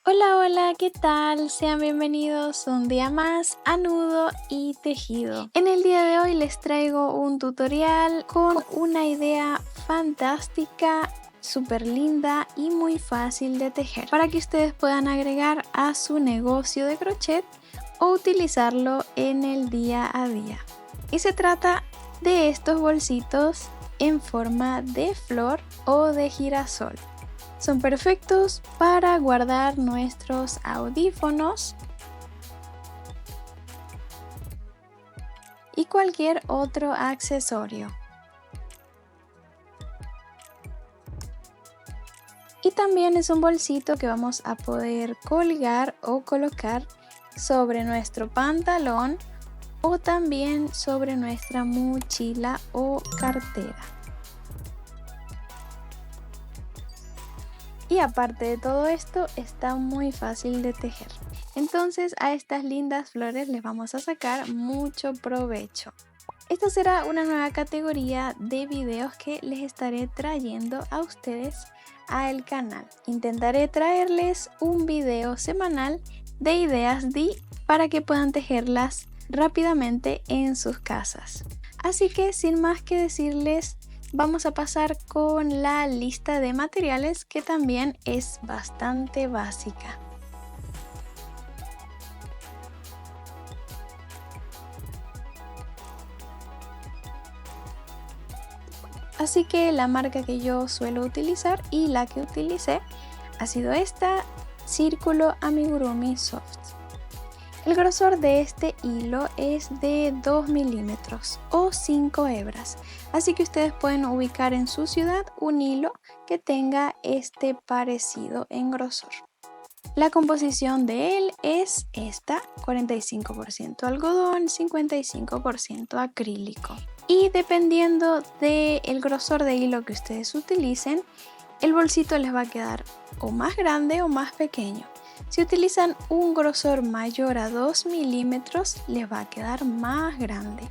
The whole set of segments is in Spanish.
Hola, hola, ¿qué tal? Sean bienvenidos un día más a Nudo y Tejido. En el día de hoy les traigo un tutorial con una idea fantástica, súper linda y muy fácil de tejer para que ustedes puedan agregar a su negocio de crochet o utilizarlo en el día a día. Y se trata de estos bolsitos en forma de flor o de girasol. Son perfectos para guardar nuestros audífonos y cualquier otro accesorio. Y también es un bolsito que vamos a poder colgar o colocar sobre nuestro pantalón o también sobre nuestra mochila o cartera. Y aparte de todo esto, está muy fácil de tejer. Entonces a estas lindas flores les vamos a sacar mucho provecho. Esta será una nueva categoría de videos que les estaré trayendo a ustedes al canal. Intentaré traerles un video semanal de ideas para que puedan tejerlas rápidamente en sus casas. Así que sin más que decirles, vamos a pasar con la lista de materiales, que también es bastante básica. Así que la marca que yo suelo utilizar y la que utilicé ha sido esta, Círculo Amigurumi Soft. El grosor de este hilo es de 2 milímetros o 5 hebras, así que ustedes pueden ubicar en su ciudad un hilo que tenga este parecido en grosor. La composición de él es esta: 45% algodón, 55% acrílico. Y dependiendo del grosor de hilo que ustedes utilicen, el bolsito les va a quedar o más grande o más pequeño. Si utilizan un grosor mayor a 2 milímetros, les va a quedar más grande.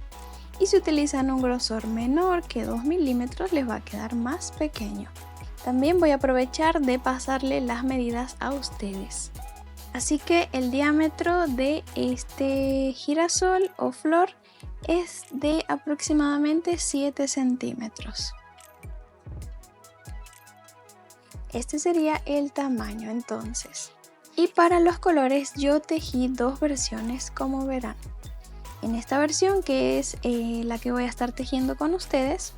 Y si utilizan un grosor menor que 2 milímetros, les va a quedar más pequeño. También voy a aprovechar de pasarle las medidas a ustedes. Así que el diámetro de este girasol o flor es de aproximadamente 7 centímetros. Este sería el tamaño entonces. Y para los colores yo tejí dos versiones, como verán. En esta versión, que es la que voy a estar tejiendo con ustedes,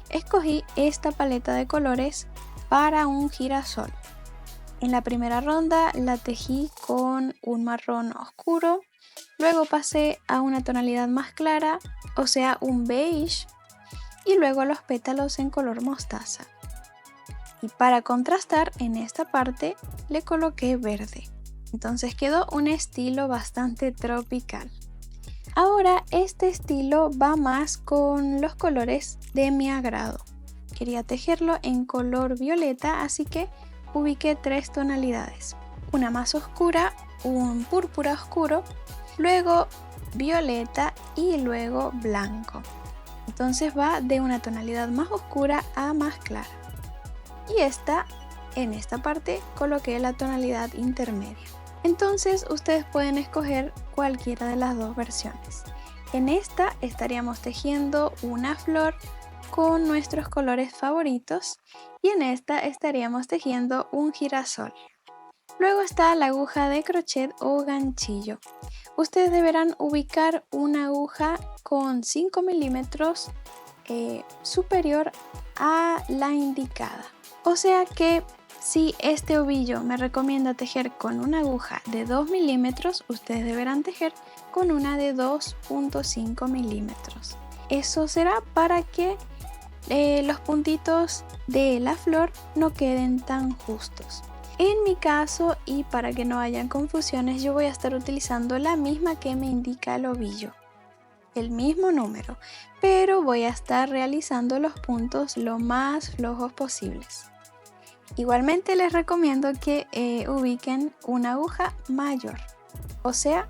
escogí esta paleta de colores para un girasol. En la primera ronda la tejí con un marrón oscuro, luego pasé a una tonalidad más clara, o sea un beige, y luego los pétalos en color mostaza. Y para contrastar, en esta parte le coloqué verde. Entonces quedó un estilo bastante tropical. Ahora este estilo va más con los colores de mi agrado. Quería tejerlo en color violeta, así que ubiqué 3 tonalidades. Una más oscura, un púrpura oscuro, luego violeta y luego blanco. Entonces va de una tonalidad más oscura a más clara. Y en esta parte coloqué la tonalidad intermedia. Entonces ustedes pueden escoger cualquiera de las dos versiones. En esta estaríamos tejiendo una flor con nuestros colores favoritos y en esta estaríamos tejiendo un girasol. Luego está la aguja de crochet o ganchillo. Ustedes deberán ubicar una aguja con 5 milímetros superior a la indicada. O sea que si este ovillo me recomienda tejer con una aguja de 2 milímetros, ustedes deberán tejer con una de 2.5 milímetros. Eso será para que los puntitos de la flor no queden tan justos. En mi caso, y para que no hayan confusiones, yo voy a estar utilizando la misma que me indica el ovillo, el mismo número, pero voy a estar realizando los puntos lo más flojos posibles. Igualmente les recomiendo que ubiquen una aguja mayor, o sea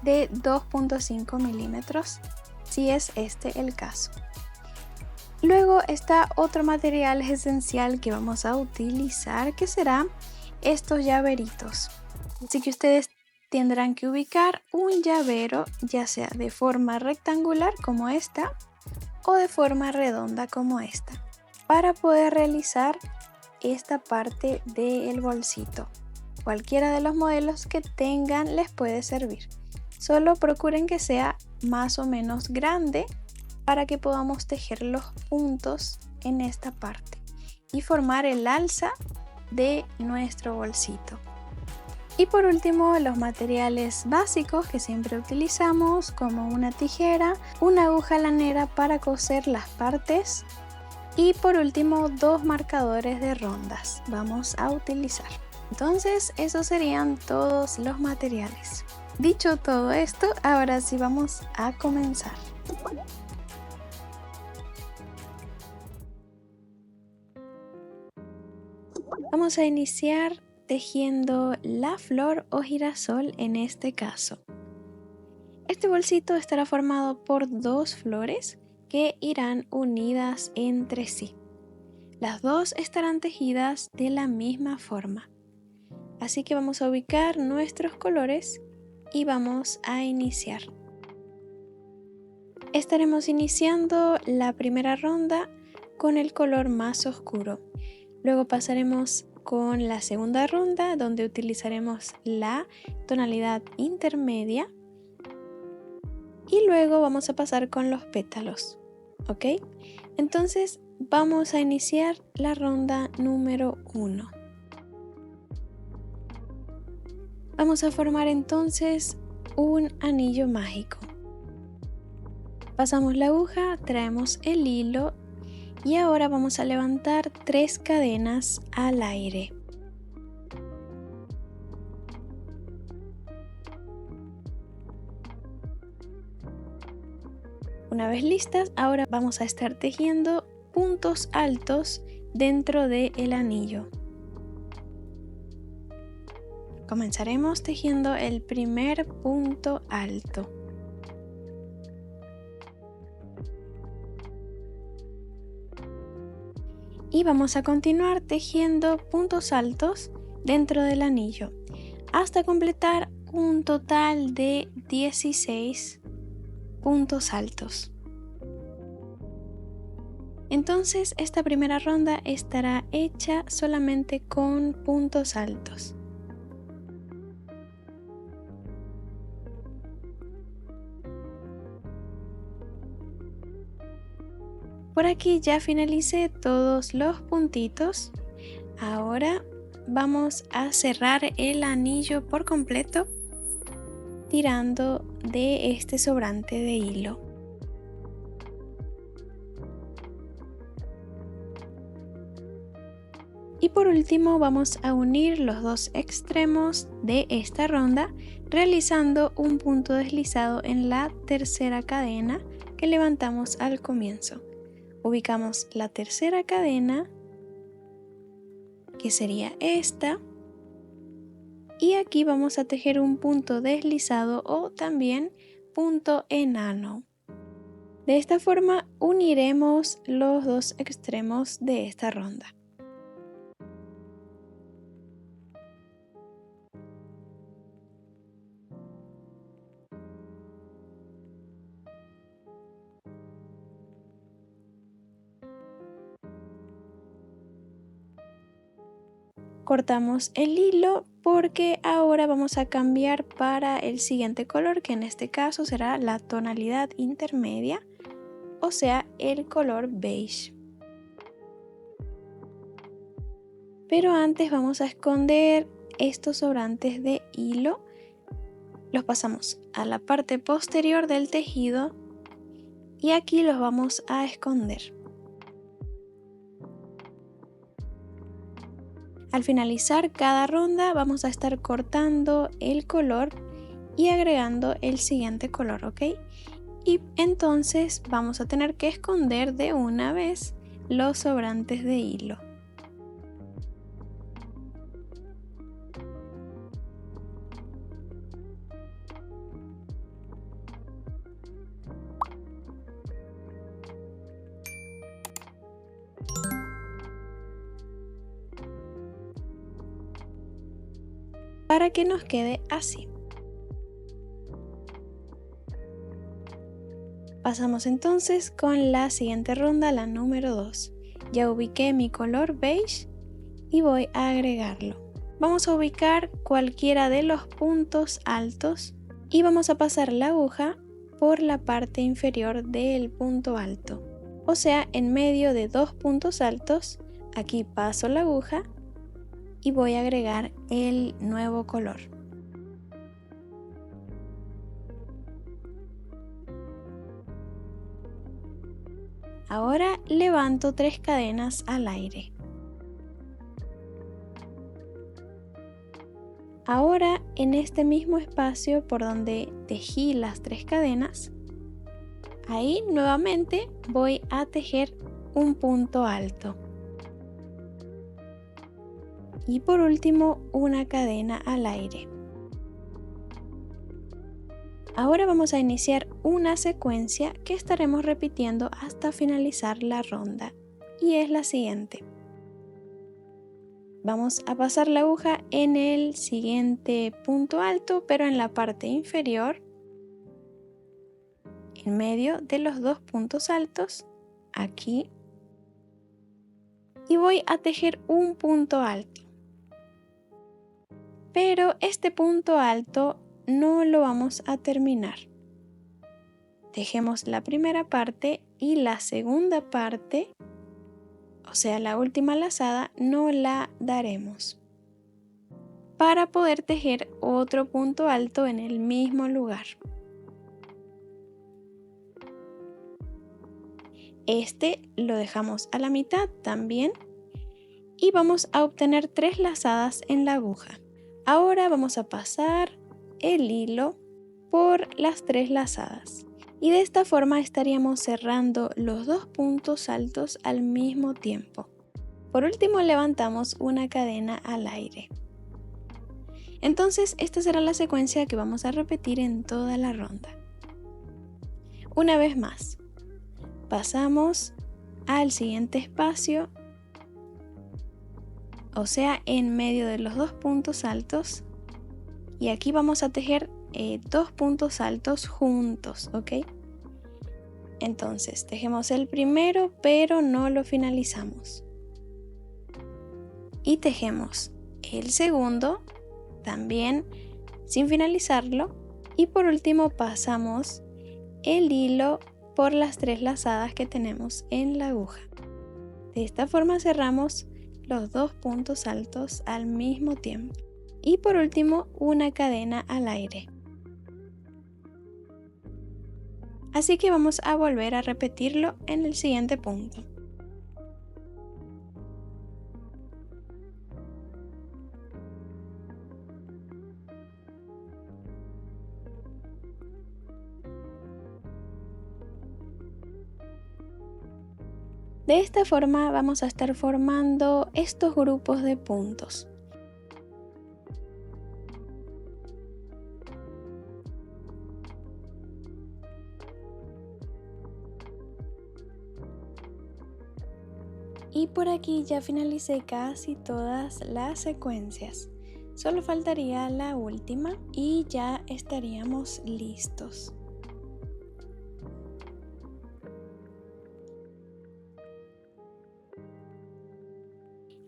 de 2.5 milímetros, si es este el caso. Luego está otro material esencial que vamos a utilizar, que será estos llaveritos. Así que ustedes tendrán que ubicar un llavero, ya sea de forma rectangular como esta o de forma redonda como esta, para poder realizar esta parte del bolsito. Cualquiera de los modelos que tengan les puede servir. Solo procuren que sea más o menos grande para que podamos tejer los puntos en esta parte y formar el alza de nuestro bolsito. Y por último, los materiales básicos que siempre utilizamos, como una tijera, una aguja lanera para coser las partes y por último 2 marcadores de rondas vamos a utilizar. Entonces esos serían todos los materiales. Dicho todo esto, ahora sí vamos a comenzar. Vamos a iniciar tejiendo la flor o girasol en este caso. Este bolsito estará formado por 2 flores que irán unidas entre sí. Las dos estarán tejidas de la misma forma. Así que vamos a ubicar nuestros colores y vamos a iniciar. Estaremos iniciando la primera ronda con el color más oscuro. Luego pasaremos con la segunda ronda, donde utilizaremos la tonalidad intermedia. Y luego vamos a pasar con los pétalos, ¿ok? Entonces vamos a iniciar la ronda número 1. Vamos a formar entonces un anillo mágico. Pasamos la aguja, traemos el hilo y ahora vamos a levantar 3 cadenas al aire. Una vez listas, ahora vamos a estar tejiendo puntos altos dentro del anillo. Comenzaremos tejiendo el primer punto alto. Y vamos a continuar tejiendo puntos altos dentro del anillo hasta completar un total de 16 puntos altos. Entonces esta primera ronda estará hecha solamente con puntos altos. Por aquí ya finalicé todos los puntitos. Ahora vamos a cerrar el anillo por completo tirando de este sobrante de hilo. Y por último vamos a unir los 2 extremos de esta ronda realizando un punto deslizado en la tercera cadena que levantamos al comienzo. Ubicamos la tercera cadena, que sería esta, y aquí vamos a tejer un punto deslizado o también punto enano. De esta forma uniremos los 2 extremos de esta ronda. Cortamos el hilo porque ahora vamos a cambiar para el siguiente color, que en este caso será la tonalidad intermedia, o sea, el color beige. Pero antes vamos a esconder estos sobrantes de hilo. Los pasamos a la parte posterior del tejido y aquí los vamos a esconder. Al finalizar cada ronda vamos a estar cortando el color y agregando el siguiente color, ¿ok? Y entonces vamos a tener que esconder de una vez los sobrantes de hilo. para que nos quede así. Pasamos entonces con la siguiente ronda, la número 2. Ya ubiqué mi color beige y voy a agregarlo. Vamos a ubicar cualquiera de los puntos altos y vamos a pasar la aguja por la parte inferior del punto alto. O sea, en medio de dos puntos altos, aquí paso la aguja y voy a agregar el nuevo color. Ahora levanto 3 cadenas al aire. Ahora en este mismo espacio por donde tejí las 3 cadenas, ahí nuevamente voy a tejer un punto alto. Y por último una cadena al aire. Ahora vamos a iniciar una secuencia que estaremos repitiendo hasta finalizar la ronda y es la siguiente. Vamos a pasar la aguja en el siguiente punto alto, pero en la parte inferior, en medio de los dos puntos altos, aquí, y voy a tejer un punto alto. Pero este punto alto no lo vamos a terminar. Tejemos la primera parte y la segunda parte, o sea, la última lazada, no la daremos para poder tejer otro punto alto en el mismo lugar. Este lo dejamos a la mitad también y vamos a obtener 3 lazadas en la aguja. Ahora vamos a pasar el hilo por las 3 lazadas y de esta forma estaríamos cerrando los dos puntos altos al mismo tiempo. Por último levantamos una cadena al aire. Entonces esta será la secuencia que vamos a repetir en toda la ronda. Una vez más, pasamos al siguiente espacio, o sea, en medio de los dos puntos altos, y aquí vamos a tejer dos puntos altos juntos, ¿ok? Entonces tejemos el primero pero no lo finalizamos y tejemos el segundo también sin finalizarlo y por último pasamos el hilo por las 3 lazadas que tenemos en la aguja. De esta forma cerramos los dos puntos altos al mismo tiempo y por último una cadena al aire. Así que vamos a volver a repetirlo en el siguiente punto. De esta forma vamos a estar formando estos grupos de puntos. Y por aquí ya finalicé casi todas las secuencias. Solo faltaría la última y ya estaríamos listos.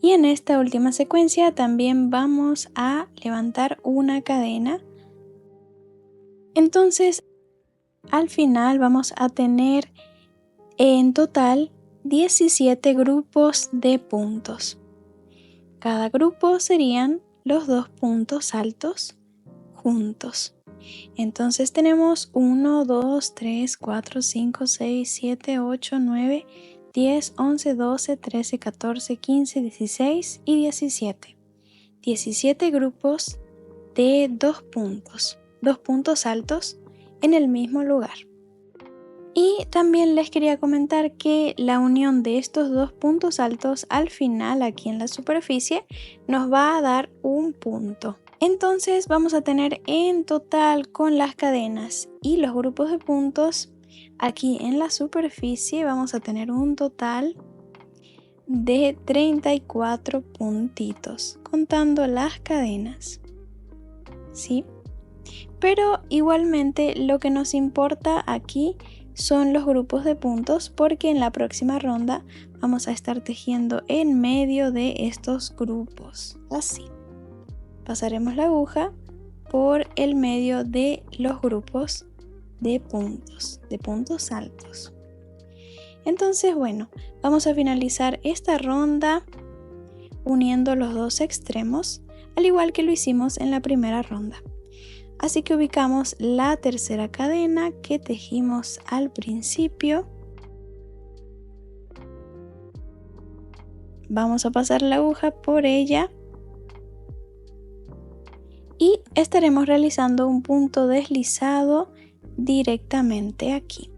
Y en esta última secuencia también vamos a levantar una cadena. Entonces, al final vamos a tener en total 17 grupos de puntos. Cada grupo serían los dos puntos altos juntos. Entonces tenemos 1, 2, 3, 4, 5, 6, 7, 8, 9, 10, 11, 12, 13, 14, 15, 16 y 17. 17 grupos de dos puntos altos en el mismo lugar. Y también les quería comentar que la unión de estos dos puntos altos al final aquí en la superficie nos va a dar un punto. Entonces vamos a tener en total con las cadenas y los grupos de puntos aquí en la superficie vamos a tener un total de 34 puntitos contando las cadenas. ¿sí? Pero igualmente lo que nos importa aquí son los grupos de puntos, porque en la próxima ronda vamos a estar tejiendo en medio de estos grupos, así. Pasaremos la aguja por el medio de los grupos de puntos altos. Entonces, bueno, vamos a finalizar esta ronda uniendo los dos extremos, al igual que lo hicimos en la primera ronda. Así que ubicamos la tercera cadena que tejimos al principio. Vamos a pasar la aguja por ella y estaremos realizando un punto deslizado directamente aquí.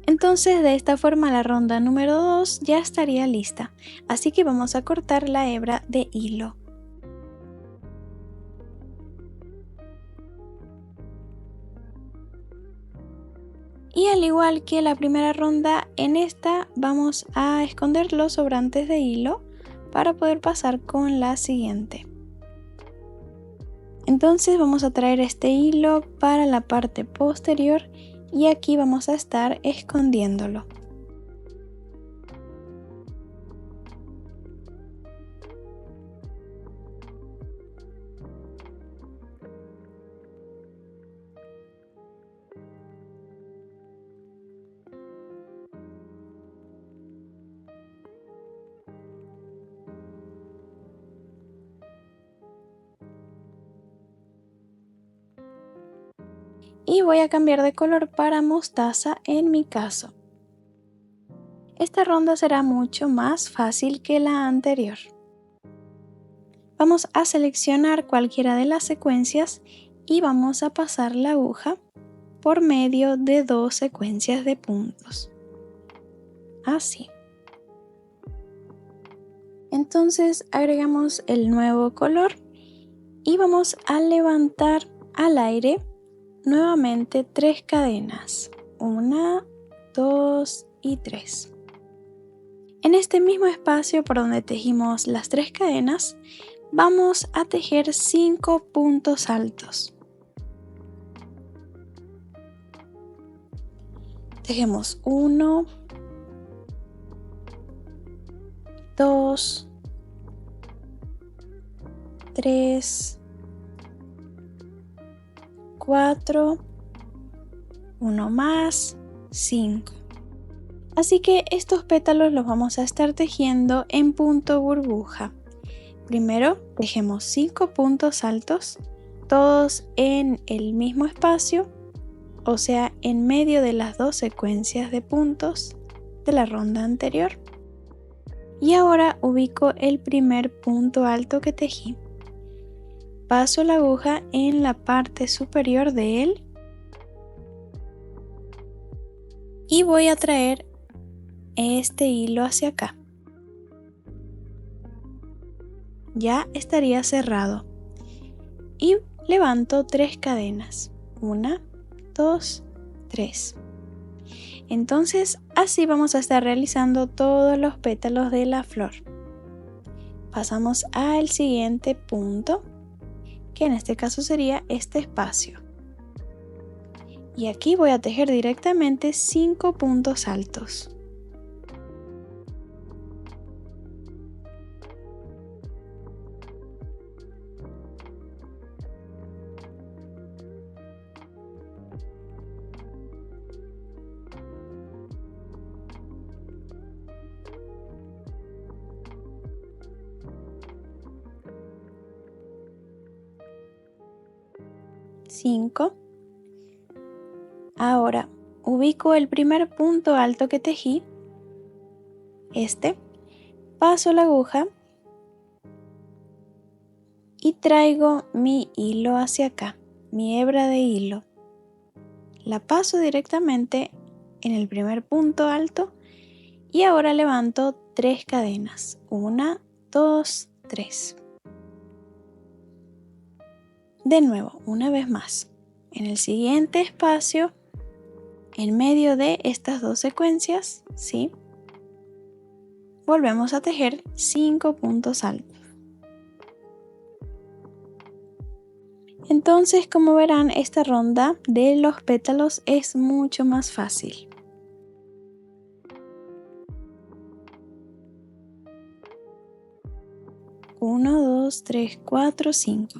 Entonces de esta forma la ronda número 2 ya estaría lista, así que vamos a cortar la hebra de hilo. Y al igual que la primera ronda, en esta vamos a esconder los sobrantes de hilo para poder pasar con la siguiente. Entonces vamos a traer este hilo para la parte posterior y aquí vamos a estar escondiéndolo. Y voy a cambiar de color para mostaza en mi caso. Esta ronda será mucho más fácil que la anterior. Vamos a seleccionar cualquiera de las secuencias y vamos a pasar la aguja por medio de dos secuencias de puntos. Así. Entonces agregamos el nuevo color y vamos a levantar al aire nuevamente 3 cadenas, 1, 2 y 3. En este mismo espacio por donde tejimos las 3 cadenas, vamos a tejer 5 puntos altos. Tejemos 1, 2, 3, 4, 1 más, 5. Así que estos pétalos los vamos a estar tejiendo en punto burbuja. Primero tejemos 5 puntos altos, todos en el mismo espacio, o sea, en medio de las dos secuencias de puntos de la ronda anterior. Y ahora ubico el primer punto alto que tejí. Paso la aguja en la parte superior de él y voy a traer este hilo hacia acá. Ya estaría cerrado y levanto 3 cadenas, 1, 2, 3. Entonces así vamos a estar realizando todos los pétalos de la flor. Pasamos al siguiente punto, que en este caso sería este espacio. Y aquí voy a tejer directamente 5 puntos altos. Ahora ubico el primer punto alto que tejí, paso la aguja y traigo mi hilo hacia acá, mi hebra de hilo. La paso directamente en el primer punto alto y ahora levanto 3 cadenas, 1, 2, 3. De nuevo, una vez más, en el siguiente espacio, en medio de estas dos secuencias, ¿sí? volvemos a tejer 5 puntos altos. Entonces, como verán, esta ronda de los pétalos es mucho más fácil. Uno, 2, 3, 4, 5.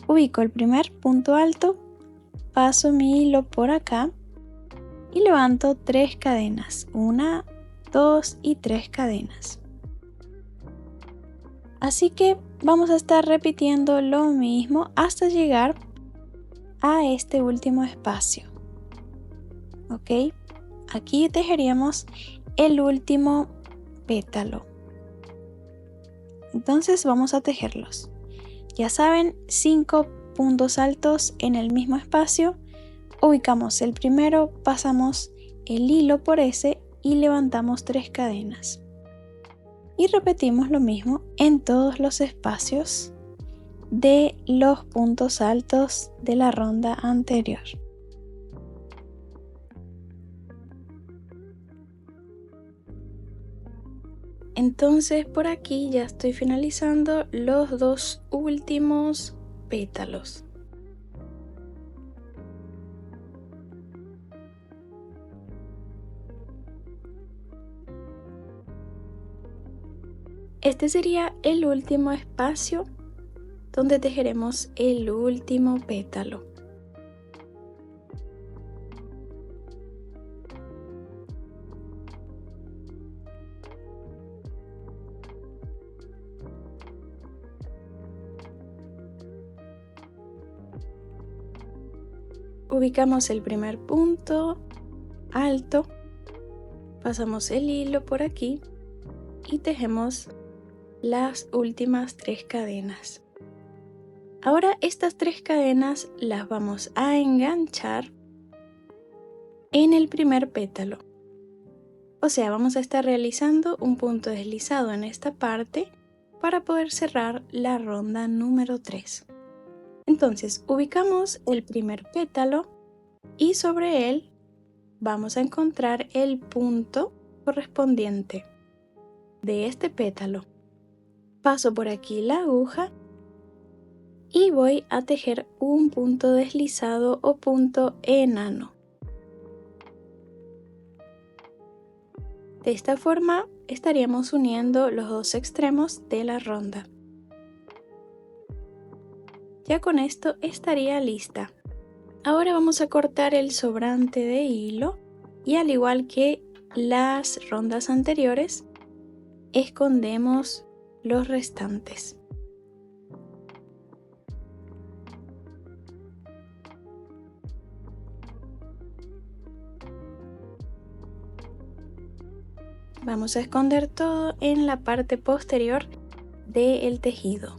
Ubico el primer punto alto, paso mi hilo por acá y levanto 3 cadenas. 1, 2 y 3 cadenas. Así que vamos a estar repitiendo lo mismo hasta llegar a este último espacio. ¿Ok? Aquí tejeríamos el último pétalo. Entonces vamos a tejerlos. Ya saben, 5 puntos altos en el mismo espacio. Ubicamos el primero, pasamos el hilo por ese y levantamos 3 cadenas. Y repetimos lo mismo en todos los espacios de los puntos altos de la ronda anterior. Entonces por aquí ya estoy finalizando los 2 últimos pétalos. Este sería el último espacio donde tejeremos el último pétalo. Ubicamos el primer punto alto, pasamos el hilo por aquí y tejemos las últimas 3 cadenas. Ahora estas 3 cadenas las vamos a enganchar en el primer pétalo. O sea, vamos a estar realizando un punto deslizado en esta parte para poder cerrar la ronda número 3. Entonces ubicamos el primer pétalo y sobre él vamos a encontrar el punto correspondiente de este pétalo. Paso por aquí la aguja y voy a tejer un punto deslizado o punto enano. De esta forma estaríamos uniendo los dos extremos de la ronda. Ya con esto estaría lista. Ahora vamos a cortar el sobrante de hilo y al igual que las rondas anteriores, escondemos los restantes. Vamos a esconder todo en la parte posterior del tejido.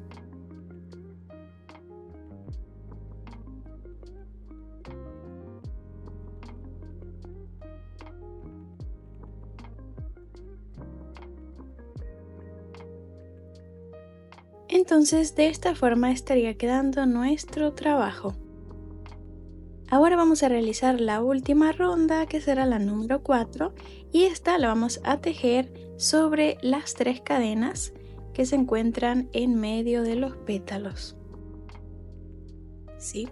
Entonces de esta forma estaría quedando nuestro trabajo. Ahora vamos a realizar la última ronda, que será la número 4, y esta la vamos a tejer sobre las 3 cadenas que se encuentran en medio de los pétalos. ¿Sí?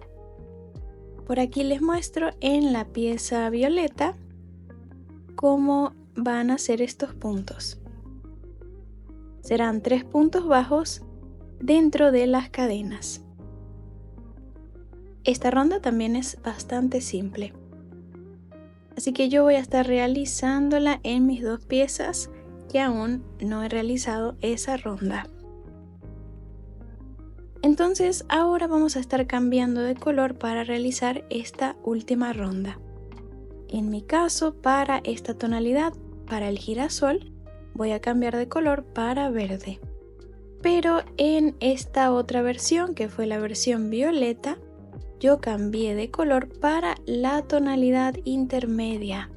Por aquí les muestro en la pieza violeta cómo van a ser estos puntos. Serán 3 puntos bajos dentro de las cadenas. Esta ronda también es bastante simple, así que yo voy a estar realizándola en mis 2 piezas que aún no he realizado esa ronda. Entonces ahora vamos a estar cambiando de color para realizar esta última ronda. En mi caso, para esta tonalidad, para el girasol, voy a cambiar de color para verde. Pero en esta otra versión, que fue la versión violeta, yo cambié de color para la tonalidad intermedia.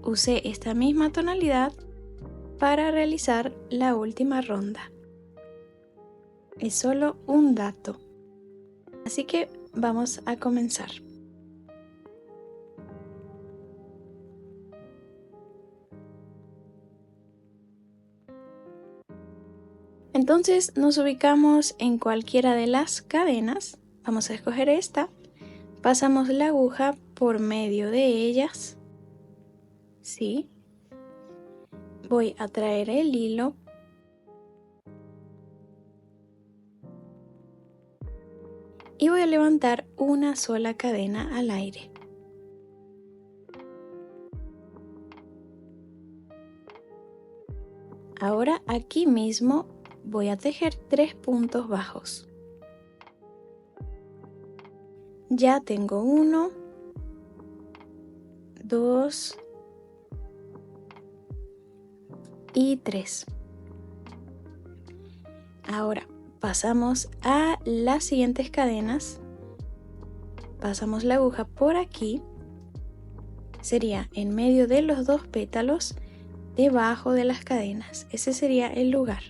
Usé esta misma tonalidad para realizar la última ronda. Es solo un dato. Así que vamos a comenzar. Entonces nos ubicamos en cualquiera de las cadenas. Vamos a escoger esta. Pasamos la aguja por medio de ellas. ¿Sí? Voy a traer el hilo. Y voy a levantar una sola cadena al aire. Ahora aquí mismo voy a tejer 3 puntos bajos. Ya tengo 1, 2 y 3. Ahora pasamos a las siguientes cadenas. Pasamos la aguja por aquí. Sería en medio de los 2 pétalos, debajo de las cadenas. Ese sería el lugar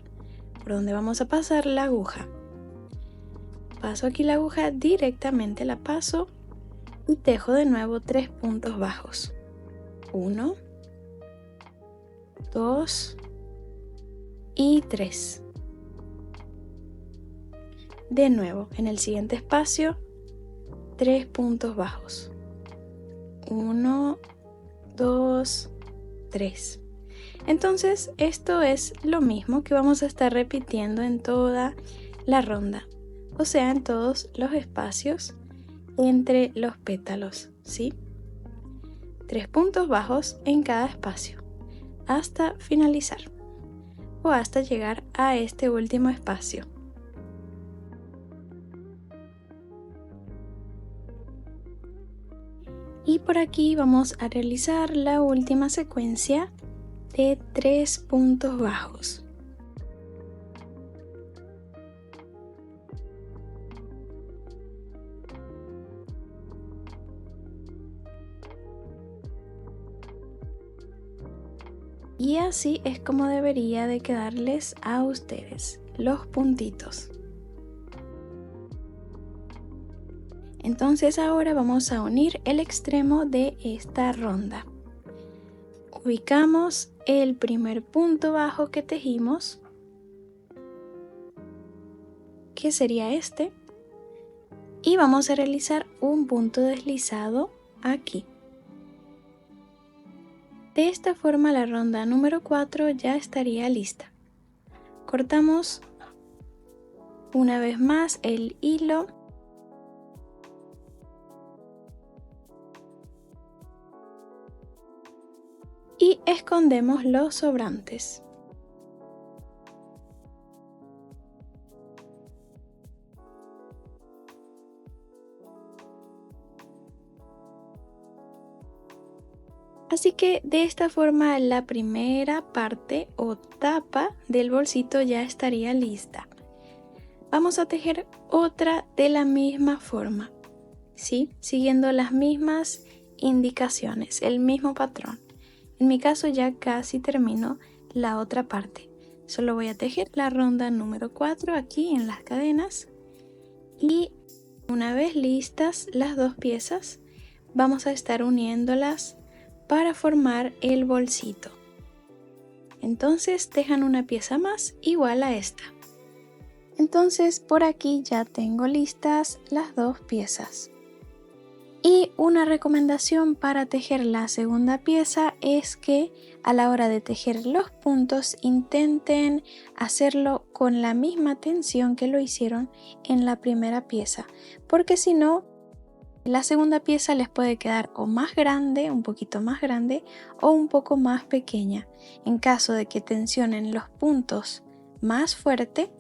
por donde vamos a pasar la aguja. Paso aquí la aguja directamente, la paso y tejo de nuevo 3 puntos bajos. 1, 2 y 3. De nuevo, en el siguiente espacio, 3 puntos bajos. 1, 2, 3. Entonces, esto es lo mismo que vamos a estar repitiendo en toda la ronda, o sea, en todos los espacios entre los pétalos, ¿sí? 3 puntos bajos en cada espacio, hasta finalizar, o hasta llegar a este último espacio. Y por aquí vamos a realizar la última secuencia de 3 puntos bajos. Y así es como debería de quedarles a ustedes los puntitos. Entonces ahora vamos a unir el extremo de esta ronda. Ubicamos el primer punto bajo que tejimos, que sería este, y vamos a realizar un punto deslizado aquí. De esta forma la ronda número 4 ya estaría lista. Cortamos una vez más el hilo y escondemos los sobrantes. Así que de esta forma la primera parte o tapa del bolsito ya estaría lista. Vamos a tejer otra de la misma forma, ¿sí? Siguiendo las mismas indicaciones, el mismo patrón. En mi caso ya casi termino la otra parte. Solo voy a tejer la ronda número 4 aquí en las cadenas. Y una vez listas las dos piezas, vamos a estar uniéndolas para formar el bolsito. Entonces tejan una pieza más igual a esta. Entonces por aquí ya tengo listas las dos piezas. Y una recomendación para tejer la segunda pieza es que a la hora de tejer los puntos intenten hacerlo con la misma tensión que lo hicieron en la primera pieza, porque si no, la segunda pieza les puede quedar o más grande, un poquito más grande, o un poco más pequeña. En caso de que tensionen los puntos más fuerte,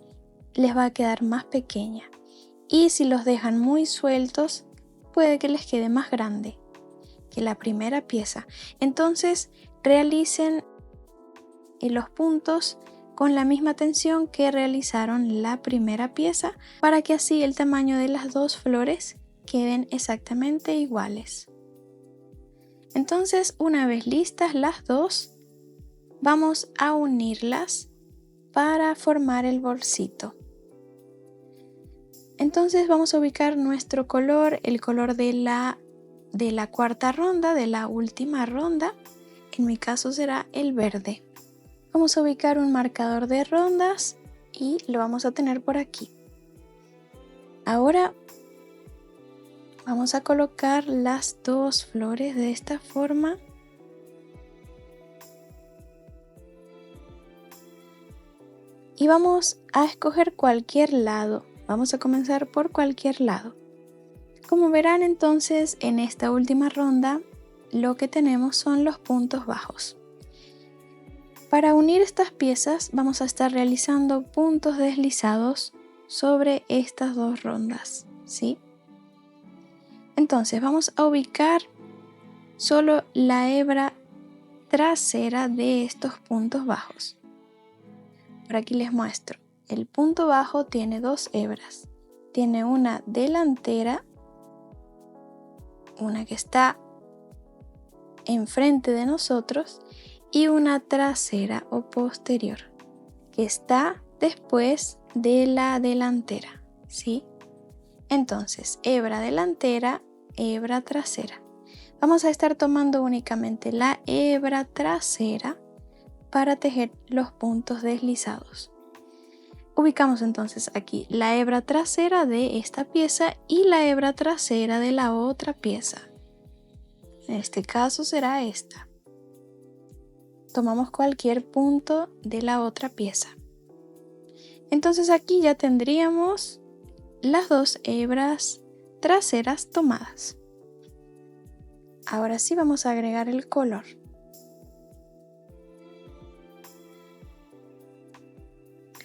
les va a quedar más pequeña. Y si los dejan muy sueltos, puede que les quede más grande que la primera pieza. Entonces realicen los puntos con la misma tensión que realizaron la primera pieza para que así el tamaño de las dos flores queden exactamente iguales. Entonces una vez listas las dos, vamos a unirlas para formar el bolsito. Entonces vamos a ubicar nuestro color, el color de la cuarta ronda, de la última ronda. En mi caso será el verde. Vamos a ubicar un marcador de rondas y lo vamos a tener por aquí. Ahora vamos a colocar las dos flores de esta forma. Y vamos a escoger cualquier lado. Vamos a comenzar por cualquier lado. Como verán entonces en esta última ronda lo que tenemos son los puntos bajos. Para unir estas piezas vamos a estar realizando puntos deslizados sobre estas dos rondas, ¿sí? Entonces vamos a ubicar solo la hebra trasera de estos puntos bajos. Por aquí les muestro. El punto bajo tiene dos hebras. Tiene una delantera, una que está enfrente de nosotros, y una trasera o posterior, que está después de la delantera, ¿sí? Entonces, hebra delantera, hebra trasera. Vamos a estar tomando únicamente la hebra trasera para tejer los puntos deslizados. Ubicamos entonces aquí la hebra trasera de esta pieza y la hebra trasera de la otra pieza. En este caso será esta. Tomamos cualquier punto de la otra pieza. Entonces aquí ya tendríamos las dos hebras traseras tomadas. Ahora sí vamos a agregar el color.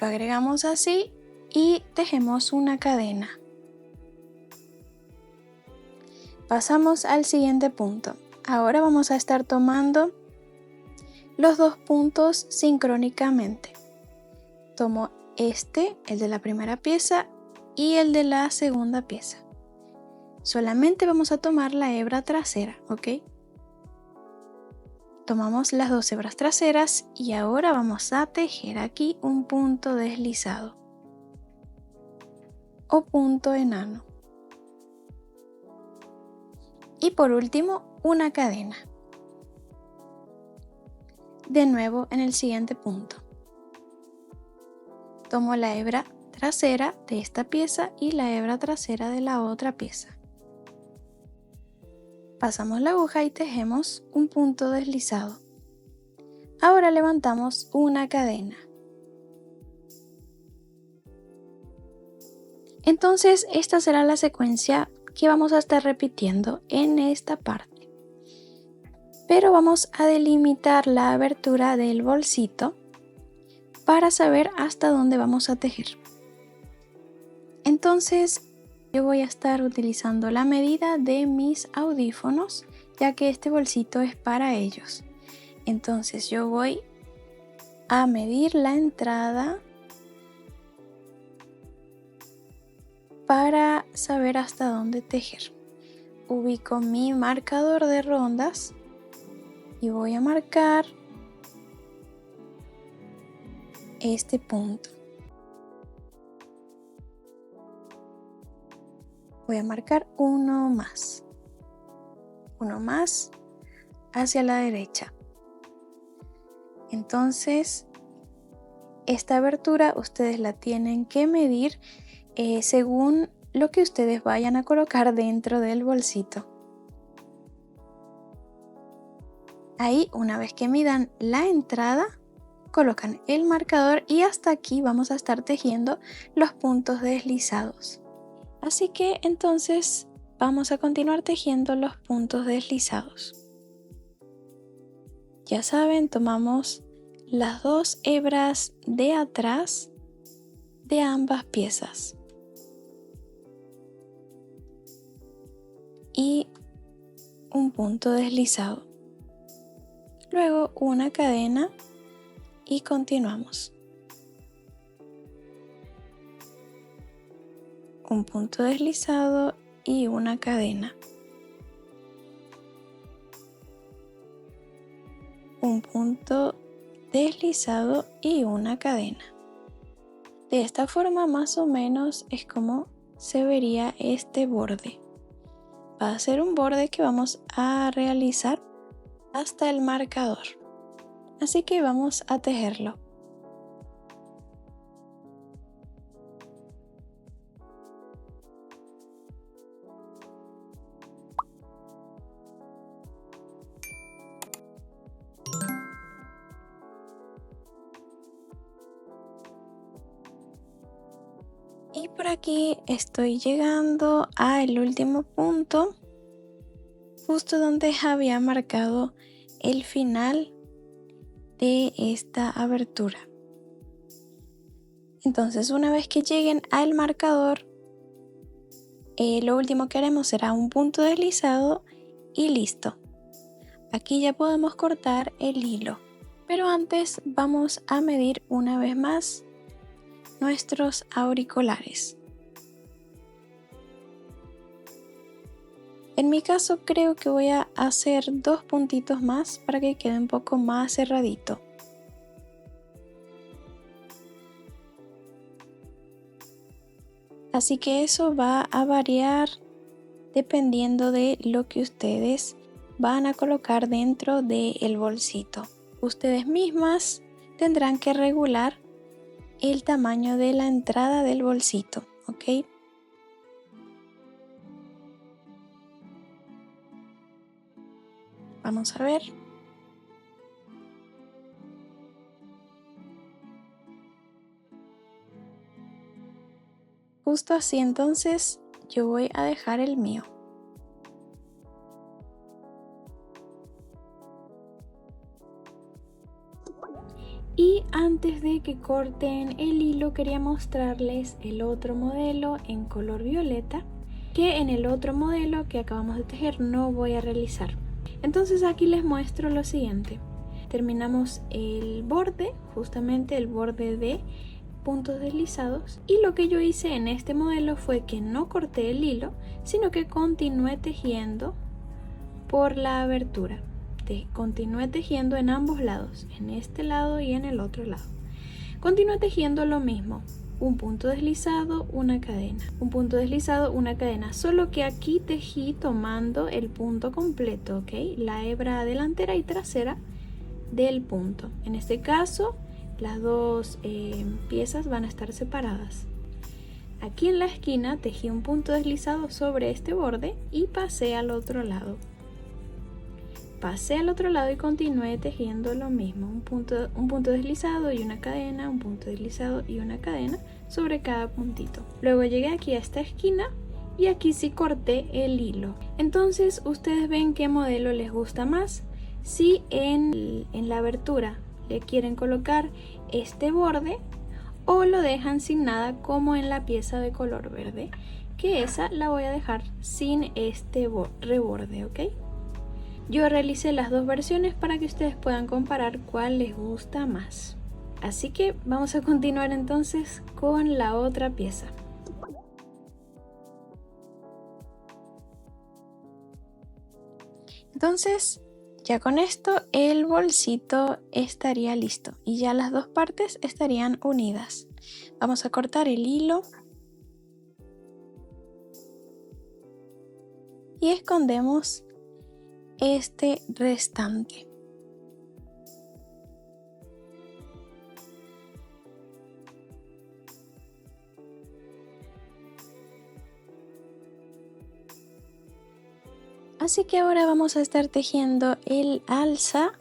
Lo agregamos así y tejemos una cadena. Pasamos al siguiente punto. Ahora vamos a estar tomando los dos puntos sincrónicamente. Tomo el de la primera pieza y el de la segunda pieza. Solamente vamos a tomar la hebra trasera, ¿ok? Tomamos las dos hebras traseras y ahora vamos a tejer aquí un punto deslizado o punto enano. Y por último, una cadena. De nuevo en el siguiente punto. Tomo la hebra trasera de esta pieza y la hebra trasera de la otra pieza. Pasamos la aguja y tejemos un punto deslizado. Ahora levantamos una cadena. Entonces esta será la secuencia que vamos a estar repitiendo en esta parte. Pero vamos a delimitar la abertura del bolsito para saber hasta dónde vamos a tejer. Entonces yo voy a estar utilizando la medida de mis audífonos, ya que este bolsito es para ellos. Entonces yo voy a medir la entrada para saber hasta dónde tejer. Ubico mi marcador de rondas y voy a marcar este punto. Voy a marcar uno más hacia la derecha. Entonces esta abertura ustedes la tienen que medir según lo que ustedes vayan a colocar dentro del bolsito. Ahí, una vez que midan la entrada, colocan el marcador y hasta aquí vamos a estar tejiendo los puntos deslizados. Así que entonces vamos a continuar tejiendo los puntos deslizados. Ya saben, tomamos las dos hebras de atrás de ambas piezas y un punto deslizado. Luego una cadena y continuamos. Un punto deslizado y una cadena. Un punto deslizado y una cadena. De esta forma más o menos es como se vería este borde. Va a ser un borde que vamos a realizar hasta el marcador. Así que vamos a tejerlo. Por aquí estoy llegando al último punto, justo donde había marcado el final de esta abertura. Entonces, una vez que lleguen al marcador, lo último que haremos será un punto deslizado y listo. Aquí ya podemos cortar el hilo, pero antes vamos a medir una vez más nuestros auriculares. En mi caso creo que voy a hacer 2 puntitos más para que quede un poco más cerradito. Así que eso va a variar dependiendo de lo que ustedes van a colocar dentro del bolsito. Ustedes mismas tendrán que regular el tamaño de la entrada del bolsito, ¿ok? Vamos a ver. Justo así, entonces yo voy a dejar el mío. Y antes de que corten el hilo, quería mostrarles el otro modelo en color violeta, que en el otro modelo que acabamos de tejer no voy a realizar. Entonces aquí les muestro lo siguiente. Terminamos el borde, justamente el borde de puntos deslizados, y lo que yo hice en este modelo fue que no corté el hilo, sino que continué tejiendo por la abertura. Continué tejiendo en ambos lados, en este lado y en el otro lado. Continué tejiendo lo mismo, un punto deslizado, una cadena, un punto deslizado, una cadena, solo que aquí tejí tomando el punto completo, ¿ok? La hebra delantera y trasera del punto. En este caso, las dos piezas van a estar separadas. Aquí en la esquina tejí un punto deslizado sobre este borde y pasé al otro lado. Pasé al otro lado y continué tejiendo lo mismo, un punto deslizado y una cadena, un punto deslizado y una cadena sobre cada puntito. Luego llegué aquí a esta esquina y aquí sí corté el hilo. Entonces ustedes ven qué modelo les gusta más. Si en la abertura le quieren colocar este borde o lo dejan sin nada como en la pieza de color verde, que esa la voy a dejar sin este reborde, ¿ok? Yo realicé las dos versiones para que ustedes puedan comparar cuál les gusta más. Así que vamos a continuar entonces con la otra pieza. Entonces, ya con esto el bolsito estaría listo y ya las dos partes estarían unidas. Vamos a cortar el hilo y escondemos este restante. Así que ahora vamos a estar tejiendo el alza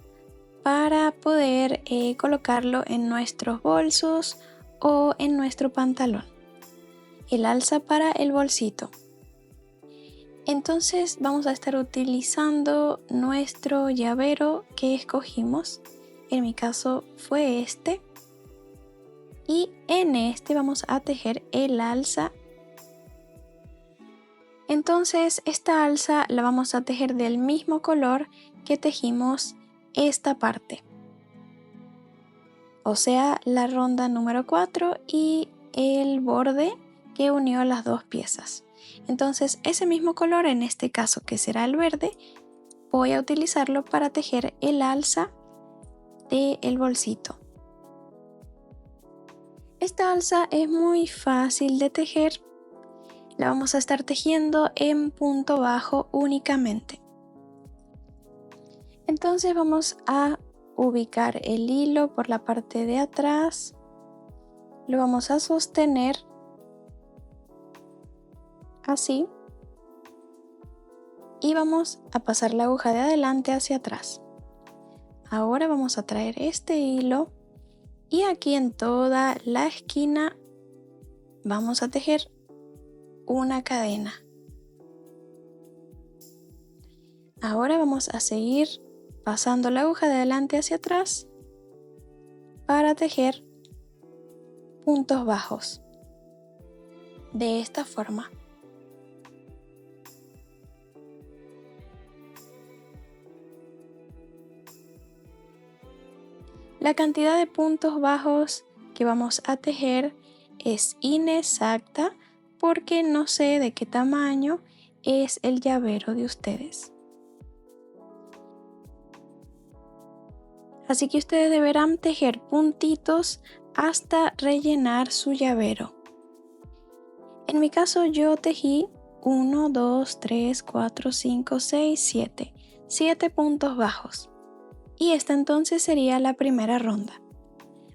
para poder colocarlo en nuestros bolsos o en nuestro pantalón. El alza para el bolsito. Entonces vamos a estar utilizando nuestro llavero que escogimos. En mi caso fue este. Y en este vamos a tejer el alza. Entonces esta alza la vamos a tejer del mismo color que tejimos esta parte. O sea, la ronda número 4 y el borde que unió las dos piezas. Entonces ese mismo color, en este caso que será el verde, voy a utilizarlo para tejer el alza del bolsito. Esta alza es muy fácil de tejer. La vamos a estar tejiendo en punto bajo únicamente. Entonces vamos a ubicar el hilo por la parte de atrás. Lo vamos a sostener así y vamos a pasar la aguja de adelante hacia atrás. Ahora vamos a traer este hilo y aquí en toda la esquina vamos a tejer una cadena. Ahora vamos a seguir pasando la aguja de adelante hacia atrás para tejer puntos bajos de esta forma. La cantidad de puntos bajos que vamos a tejer es inexacta porque no sé de qué tamaño es el llavero de ustedes. Así que ustedes deberán tejer puntitos hasta rellenar su llavero. En mi caso yo tejí 1, 2, 3, 4, 5, 6, 7. 7 puntos bajos. Y esta entonces sería la primera ronda.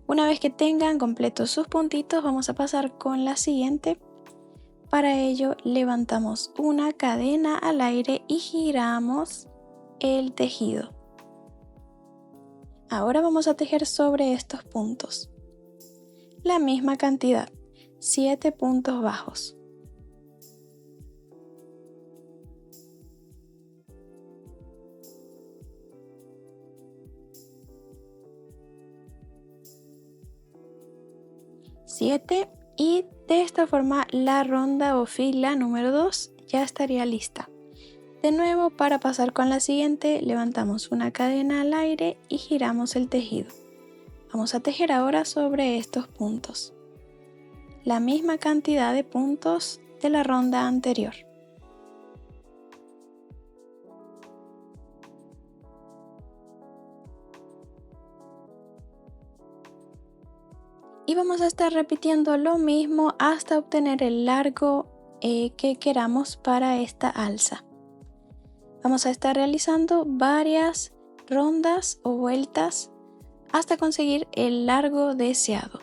Una vez que tengan completos sus puntitos, vamos a pasar con la siguiente. Para ello levantamos una cadena al aire y giramos el tejido. Ahora vamos a tejer sobre estos puntos la misma cantidad, 7 puntos bajos. Y de esta forma la ronda o fila número 2 ya estaría lista. De nuevo, para pasar con la siguiente, levantamos una cadena al aire y giramos el tejido. Vamos a tejer ahora sobre estos puntos la misma cantidad de puntos de la ronda anterior. Y vamos a estar repitiendo lo mismo hasta obtener el largo que queramos para esta alza. Vamos a estar realizando varias rondas o vueltas hasta conseguir el largo deseado.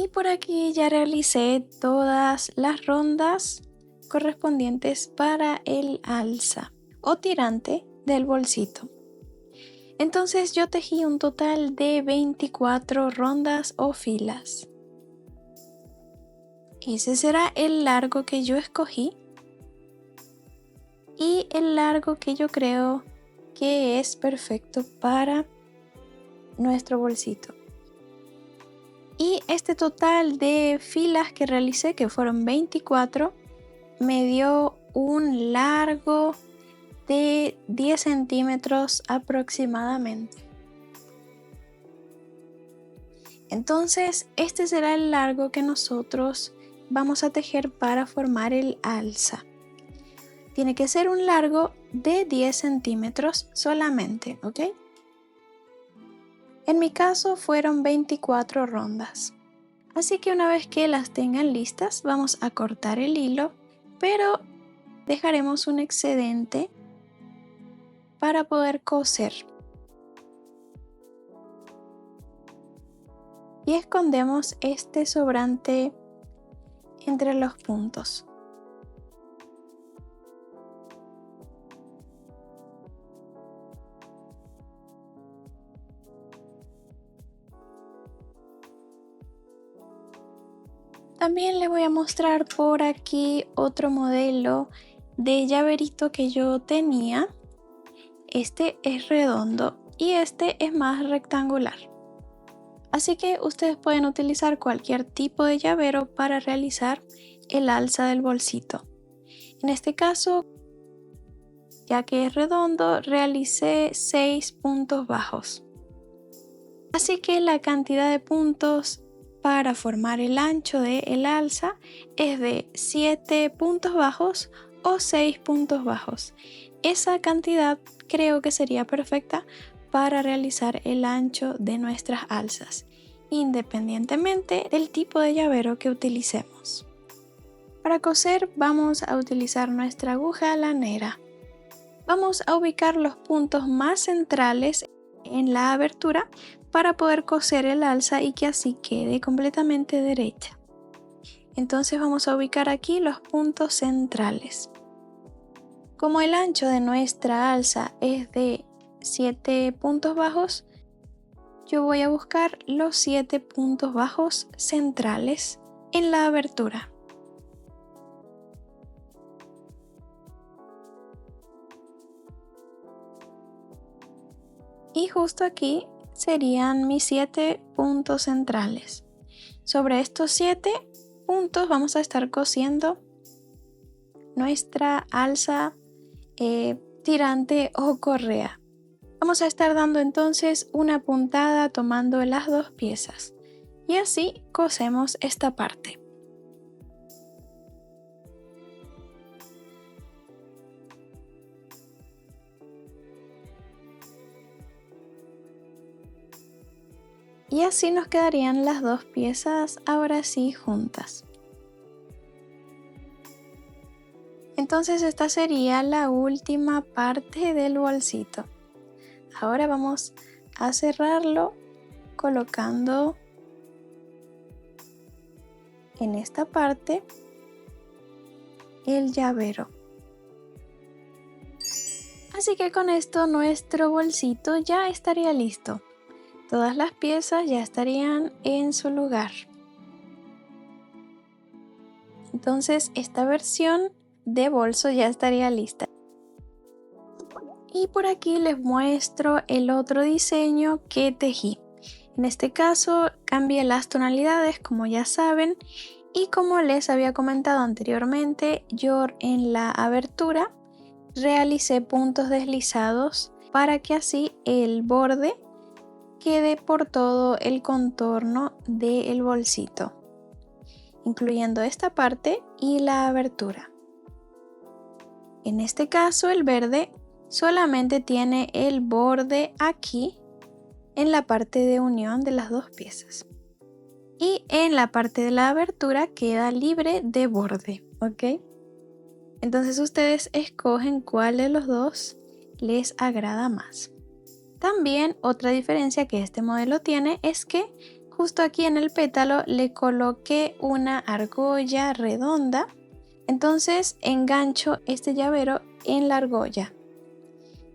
Y por aquí ya realicé todas las rondas correspondientes para el alza o tirante del bolsito. Entonces yo tejí un total de 24 rondas o filas. Ese será el largo que yo escogí y el largo que yo creo que es perfecto para nuestro bolsito. Y este total de filas que realicé, que fueron 24, me dio un largo de 10 centímetros aproximadamente. Entonces, este será el largo que nosotros vamos a tejer para formar el alza. Tiene que ser un largo de 10 centímetros solamente, ¿ok? En mi caso fueron 24 rondas. Así que una vez que las tengan listas, vamos a cortar el hilo, pero dejaremos un excedente para poder coser. Y escondemos este sobrante entre los puntos. También les voy a mostrar por aquí otro modelo de llaverito que yo tenía. Este es redondo y este es más rectangular. Así que ustedes pueden utilizar cualquier tipo de llavero para realizar el alza del bolsito. En este caso, ya que es redondo, realicé 6 puntos bajos. Así que la cantidad de puntos para formar el ancho del alza es de 7 puntos bajos o 6 puntos bajos. Esa cantidad creo que sería perfecta para realizar el ancho de nuestras alzas, independientemente del tipo de llavero que utilicemos. Para coser vamos a utilizar nuestra aguja lanera. Vamos a ubicar los puntos más centrales en la abertura para poder coser el alza y que así quede completamente derecha. Entonces vamos a ubicar aquí los puntos centrales. Como el ancho de nuestra alza es de 7 puntos bajos, yo voy a buscar los 7 puntos bajos centrales en la abertura. Y justo aquí serían mis 7 puntos centrales. Sobre estos 7 puntos vamos a estar cosiendo nuestra alza tirante o correa. Vamos a estar dando entonces una puntada tomando las dos piezas y así cosemos esta parte. Y así nos quedarían las dos piezas ahora sí juntas. Entonces esta sería la última parte del bolsito. Ahora vamos a cerrarlo colocando en esta parte el llavero. Así que con esto nuestro bolsito ya estaría listo. Todas las piezas ya estarían en su lugar. Entonces esta versión de bolso ya estaría lista. Y por aquí les muestro el otro diseño que tejí. En este caso cambié las tonalidades, como ya saben, y como les había comentado anteriormente, yo en la abertura realicé puntos deslizados para que así el borde quede por todo el contorno del bolsito, incluyendo esta parte y la abertura. En este caso el verde solamente tiene el borde aquí en la parte de unión de las dos piezas y en la parte de la abertura queda libre de borde, ¿ok? Entonces ustedes escogen cuál de los dos les agrada más. También otra diferencia que este modelo tiene es que justo aquí en el pétalo le coloqué una argolla redonda, entonces engancho este llavero en la argolla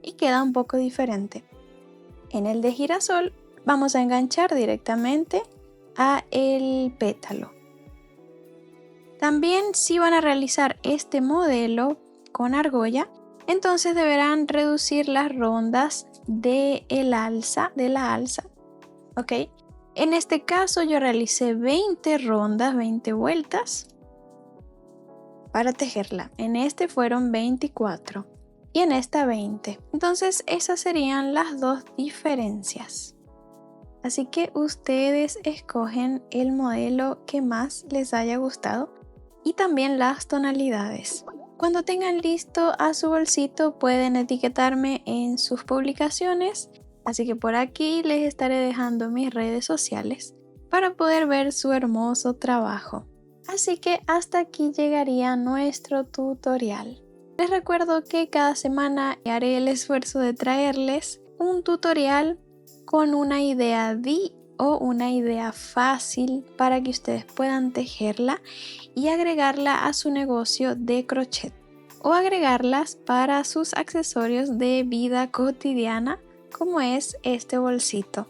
y queda un poco diferente. En el de girasol vamos a enganchar directamente a el pétalo. También si van a realizar este modelo con argolla, entonces deberán reducir las rondas de la alza, ¿ok? En este caso yo realicé 20 rondas, 20 vueltas para tejerla. En este fueron 24 y en esta 20. Entonces esas serían las dos diferencias. Así que ustedes escogen el modelo que más les haya gustado y también las tonalidades. Cuando tengan listo a su bolsito pueden etiquetarme en sus publicaciones, así que por aquí les estaré dejando mis redes sociales para poder ver su hermoso trabajo. Así que hasta aquí llegaría nuestro tutorial. Les recuerdo que cada semana haré el esfuerzo de traerles un tutorial con una idea o una idea fácil para que ustedes puedan tejerla y agregarla a su negocio de crochet o agregarlas para sus accesorios de vida cotidiana como es este bolsito.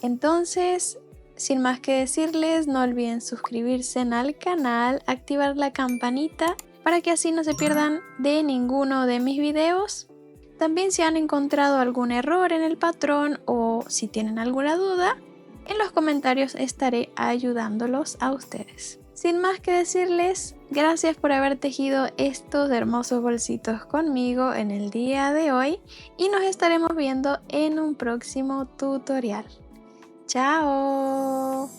Entonces, sin más que decirles, no olviden suscribirse al canal, activar la campanita para que así no se pierdan de ninguno de mis videos. También si han encontrado algún error en el patrón o si tienen alguna duda, en los comentarios estaré ayudándolos a ustedes. Sin más que decirles, gracias por haber tejido estos hermosos bolsitos conmigo en el día de hoy y nos estaremos viendo en un próximo tutorial. ¡Chao!